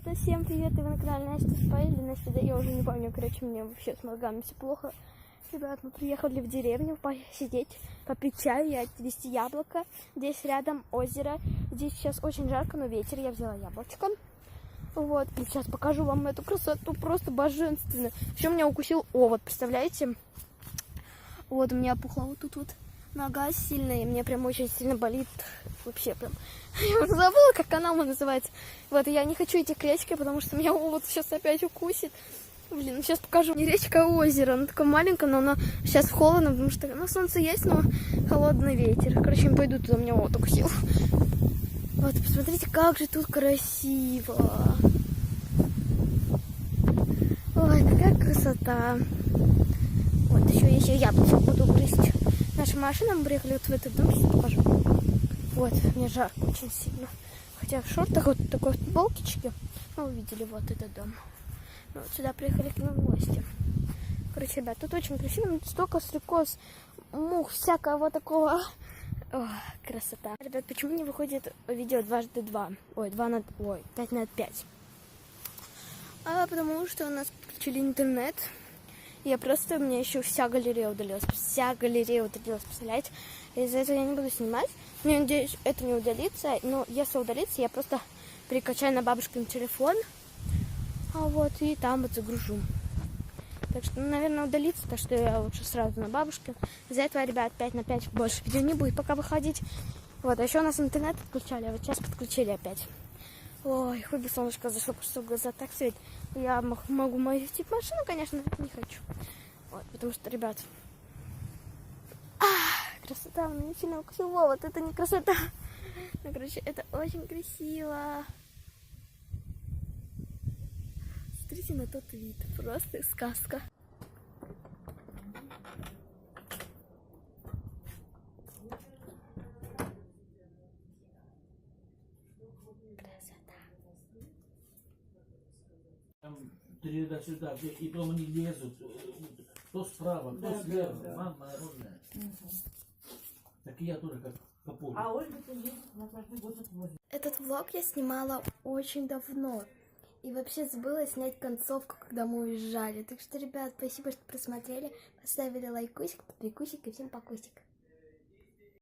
Ребята, всем привет, и вы на канале Настя Спа или Настя, да, я уже не помню, короче, мне вообще с мозгами все плохо. Ребят, мы приехали в деревню посидеть, попить чаю и отвезти яблоко. Здесь рядом озеро, здесь сейчас очень жарко, но ветер, я взяла яблочко. Вот, и сейчас покажу вам эту красоту, просто божественно. Еще меня укусил овод, представляете? Вот, у меня опухла вот тут вот нога сильная, и мне прям очень сильно болит. Вообще прям. Я уже забыла, как канал называется. Вот, и я не хочу идти к речке, потому что меня овод сейчас опять укусит. Блин, сейчас покажу. Не речка, а озеро. Оно такое маленькое, но оно сейчас холодно, потому что ну, солнце есть, но холодный ветер. Короче, не пойду туда, меня овод укусил. Вот, посмотрите, как же тут красиво. Ой, какая красота. Вот, еще яблочко буду грызть. Наша машина, мы приехали вот в этот дом, сейчас покажу. Вот, мне жарко очень сильно. Хотя в шортах, вот такой футболкичке, мы увидели вот этот дом. Мы вот сюда приехали к ним в гости. Короче, ребят, тут очень красиво, столько стрекоз, мух, всякого такого. О, красота. Ребят, почему не выходит видео 2x2? Ой, 5x5. Потому что у нас включили интернет. У меня еще вся галерея удалилась. Представляете? Из-за этого я не буду снимать. Но я надеюсь, это не удалится. Но если удалится, я просто перекачаю на бабушкин телефон. Вот, и там вот загружу. Так что, наверное, удалится. Так что я лучше сразу на бабушкин. Из-за этого, ребят, 5x5 больше видео не будет пока выходить. Вот, а еще у нас интернет подключали. А вот сейчас подключили опять. Ой, хоть бы солнышко зашло, потому что глаза так светят. Я могу мою тип машину, конечно, но не хочу. Вот, потому что, ребят, красота, мне сильно укусил вот это не красота. Ну, короче, это очень красиво. Смотрите на тот вид, просто сказка. Туда-сюда, и потом они лезут, то справа, то слева, мама народная. Так и я тоже как попозже. А Ольга-то ездит на каждый год отвозит. Этот влог я снимала очень давно. И вообще забыла снять концовку, когда мы уезжали. Так что, ребят, спасибо, что просмотрели. Поставили лайкусик, подписчик и всем покусик.